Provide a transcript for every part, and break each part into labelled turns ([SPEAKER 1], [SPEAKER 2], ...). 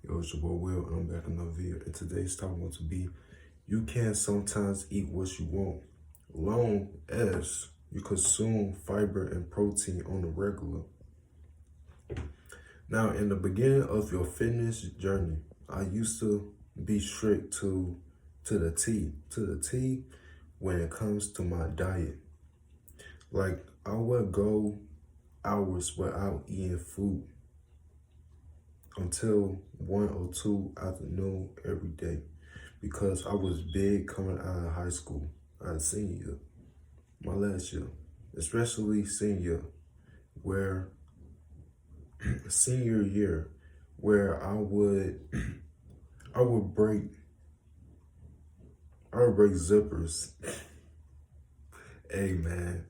[SPEAKER 1] Yo, it's your boy Will, and I'm back in another video. And today's topic going to be, you can sometimes eat what you want, long as you consume fiber and protein on the regular. Now, in the beginning of your fitness journey, I used to be strict to the T when it comes to my diet. Like, I would go hours without eating food until 1 or 2 afternoon every day, because I was big coming out of high school. Senior year, my last year, especially senior, where senior year, where I would break zippers. Hey man,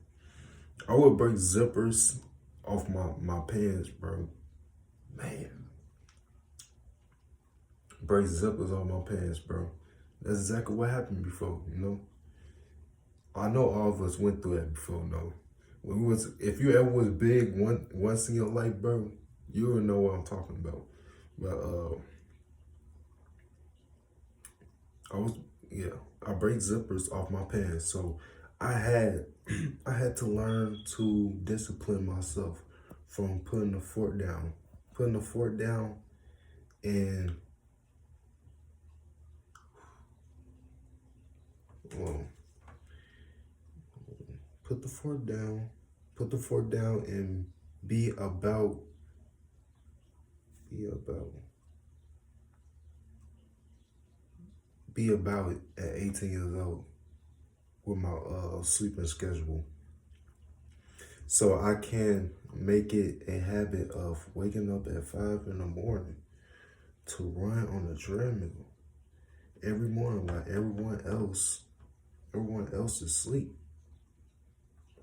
[SPEAKER 1] I would break zippers off my pants, bro. Man, break zippers off my pants, bro. That's exactly what happened before, you know. I know all of us went through that before, no. If you ever was big once in your life, bro, you will know what I'm talking about. But I break zippers off my pants, so I had to learn to discipline myself from putting the fork down, and well, put the fork down, and be about it at 18 years old with my sleeping schedule. So I can make it a habit of waking up at 5 in the morning to run on the treadmill every morning, like everyone else is asleep.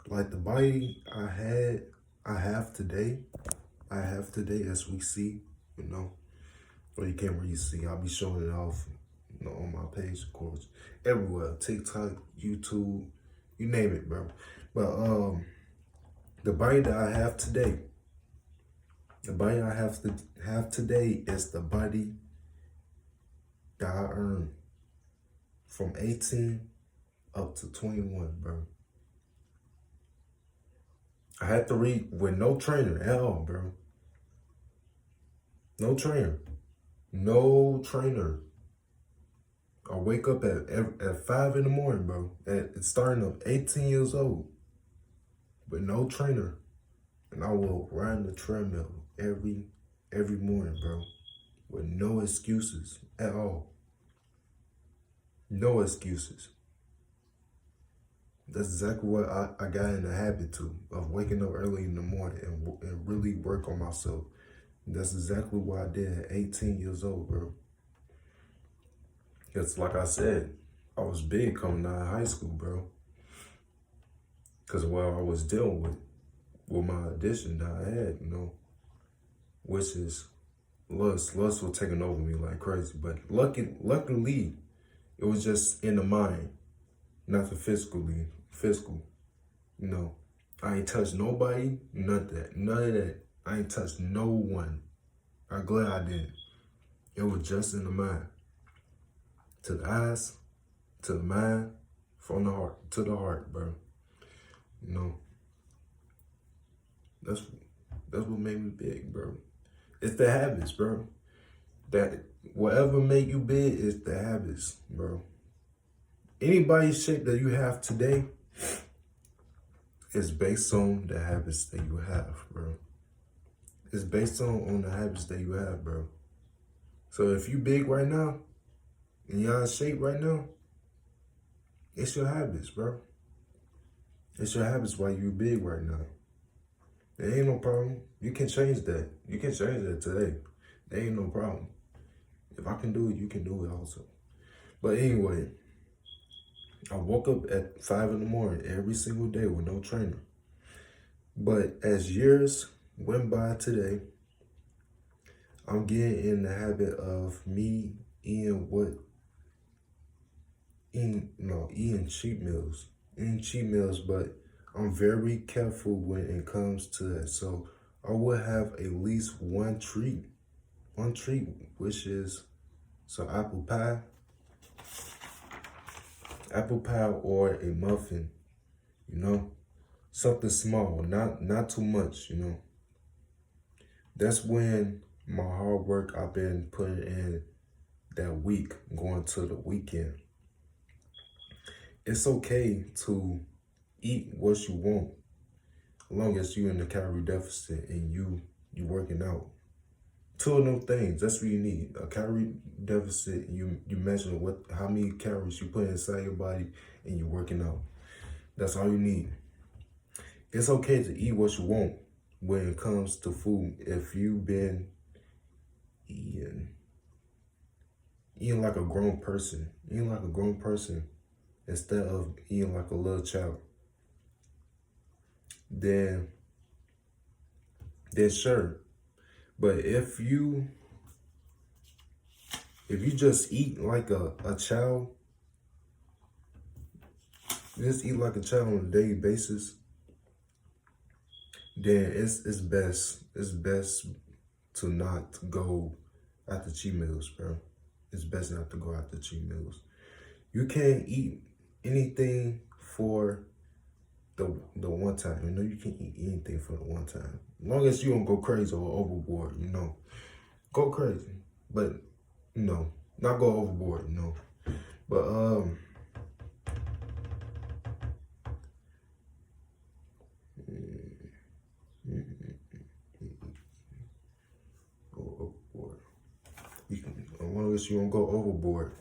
[SPEAKER 1] Like the body I have today as we see, you know. Well, you can't really see. I'll be showing it off, you know, on my page, of course. Everywhere. TikTok, YouTube, you name it, bro. But the body that I have today, is the body that I earned from 18 up to 21, bro. I had to read with no trainer at all, bro. No trainer. I wake up at 5 in the morning, bro. It's starting up 18 years old, with no trainer, and I will run the treadmill every morning, bro, with no excuses at all. No excuses. That's exactly what I got in the habit of waking up early in the morning and really work on myself. That's exactly what I did at 18 years old, bro. Because like I said, I was big coming out of high school, bro. Because while I was dealing with my addiction that I had, you know, which is lust. Lust was taking over me like crazy. But luckily, it was just in the mind, not the physical. You know, I ain't touched nobody, none of that. I ain't touched no one. I'm glad I didn't. It was just in the mind. To the eyes, to the mind, from the heart, to the heart, bro. You know, that's what made me big, bro. It's the habits, bro. That whatever make you big is the habits, bro. Anybody's shape that you have today is based on the habits that you have, bro. It's based on the habits that you have, bro. So if you big right now, and you're out of shape right now, it's your habits, bro. It's your habits why you big right now. There ain't no problem. You can change that. You can change that today. There ain't no problem. If I can do it, you can do it also. But anyway, I woke up at 5 in the morning every single day with no trainer. But as years went by today, I'm getting in the habit of me eating cheat meals, but I'm very careful when it comes to that. So I will have at least one treat one treat, which is some apple pie or a muffin, you know, something small, not too much, you know. That's when my hard work I've been putting in that week, going to the weekend. It's okay to eat what you want, as long as you in the calorie deficit and you working out. Two of them things, that's what you need. A calorie deficit, you measure how many calories you put inside your body and you're working out. That's all you need. It's okay to eat what you want when it comes to food. If you've been eating like a grown person, instead of eating like a little child, then sure. But if you just eat like a child, just eat like a child on a daily basis, then it's best to not go after cheat meals, bro. It's best not to go after cheat meals. You can't eat anything for the one time. You know, you can't eat anything for the one time. As long as you don't go crazy or overboard, you know. Go crazy. But, you know, not go overboard, you know. But go overboard. As long as you don't go overboard.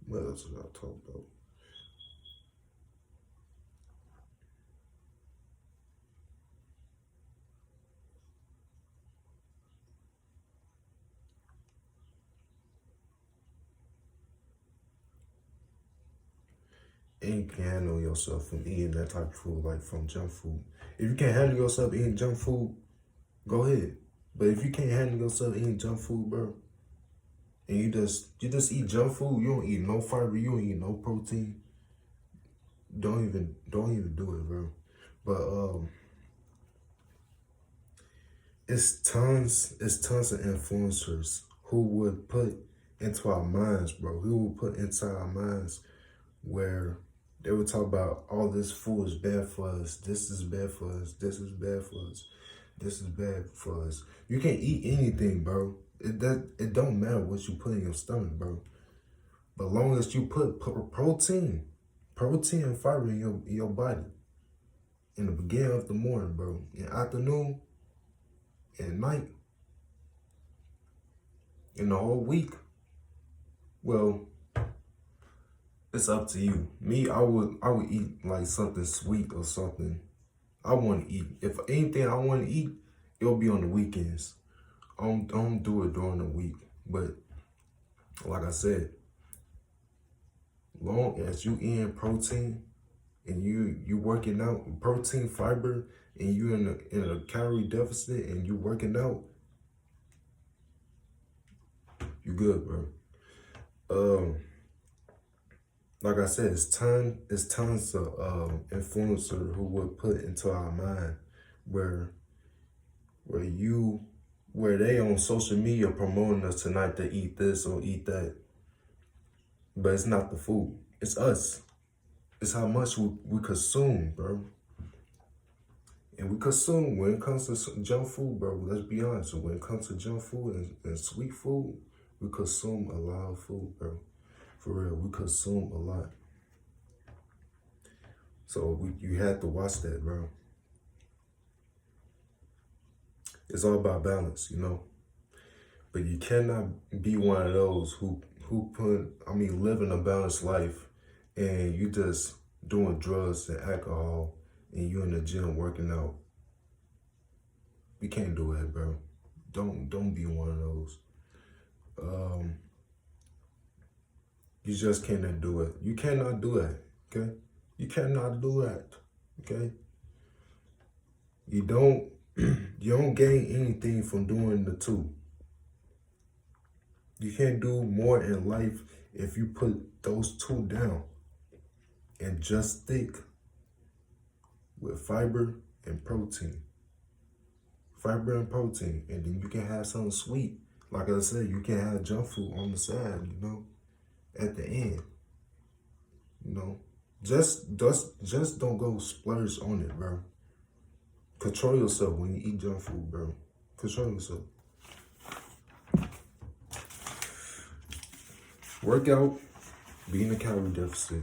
[SPEAKER 1] What else did I talk about? And you can handle yourself from eating that type of food, like from junk food. If you can't handle yourself eating junk food, go ahead. But if you can't handle yourself eating junk food, bro, and you just eat junk food, you don't eat no fiber, you don't eat no protein, don't even do it, bro. But it's tons of influencers who would put into our minds, bro. Who would put into our minds where they would talk about all this food is bad for us. This is bad for us. This is bad for us. This is bad for us. You can't eat anything, bro. It don't matter what you put in your stomach, bro. But long as you put protein and fiber in your body in the beginning of the morning, bro, in afternoon, and night, in the whole week, well, it's up to you. Me, I would eat like something sweet or something. I want to eat. If anything I want to eat, it'll be on the weekends. I don't do it during the week. But like I said, long as you eating protein and you working out, protein, fiber, and you in a calorie deficit and you working out, you good, bro. Like I said, it's tons of influencers who would put into our mind where they on social media promoting us tonight to eat this or eat that. But it's not the food. It's us. It's how much we consume, bro. And we consume when it comes to junk food, bro. Let's be honest. When it comes to junk food and sweet food, we consume a lot of food, bro. For real, we consume a lot. So you have to watch that, bro. It's all about balance, you know. But you cannot be one of those who living a balanced life and you just doing drugs and alcohol and you in the gym working out. You can't do it, bro. Don't be one of those. You just cannot do it. You cannot do that, okay? You cannot do that, okay? You don't gain anything from doing the two. You can't do more in life if you put those two down and just stick with fiber and protein. Fiber and protein. And then you can have something sweet. Like I said, you can have junk food on the side, at the end. Just don't go splurge on it, bro. Control yourself when you eat junk food, bro. Control yourself. Work out, be in a calorie deficit,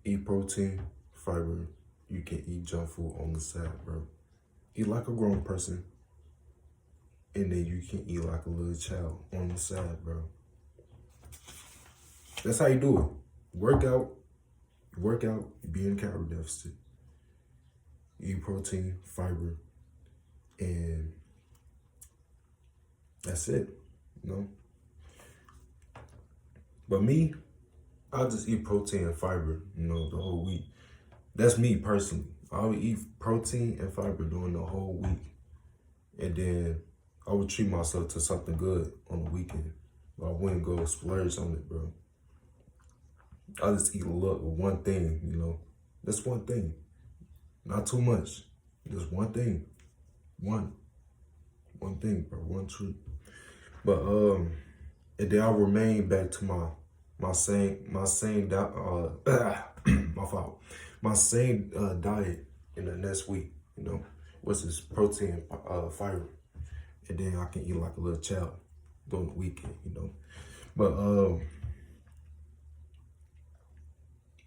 [SPEAKER 1] eat protein, fiber. You can eat junk food on the side, bro. Eat like a grown person, and then you can eat like a little child on the side, bro. That's how you do it. Work out, be in a calorie deficit, eat protein, fiber, and that's it, But me, I'll just eat protein and fiber, the whole week. That's me personally. I would eat protein and fiber during the whole week. And then I would treat myself to something good on the weekend. But I wouldn't go splurge on it, bro. I just eat one thing, That's one thing. Not too much. Just one thing. One thing, bro. One treat. But and then I remain back to my same my fault. My same diet in the next week, which is protein, fiber. And then I can eat like a little child during the weekend,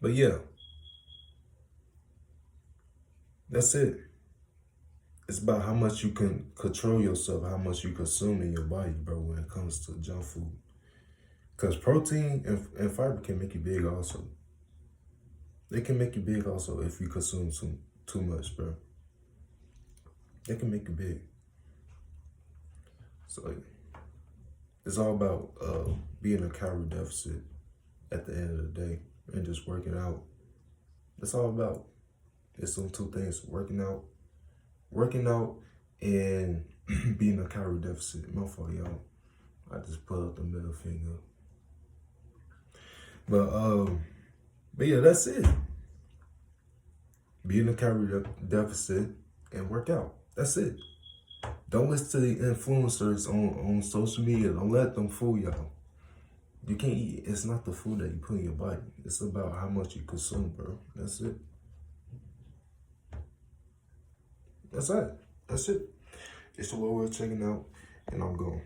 [SPEAKER 1] But yeah, that's it. It's about how much you can control yourself, how much you consume in your body, bro, when it comes to junk food. Because protein and fiber can make you big also. They can make you big also if you consume too much, bro. They can make you big. So it's all about being a calorie deficit at the end of the day and just working out. That's all about. It's them two things: working out, and being a calorie deficit. My fault, y'all. I just put up the middle finger. But yeah, that's it. Be in a calorie deficit and work out. That's it. Don't listen to the influencers on social media. Don't let them fool y'all. You can't eat. It's not the food that you put in your body. It's about how much you consume, bro. That's it. That's it. It's the way we're checking out, and I'm going.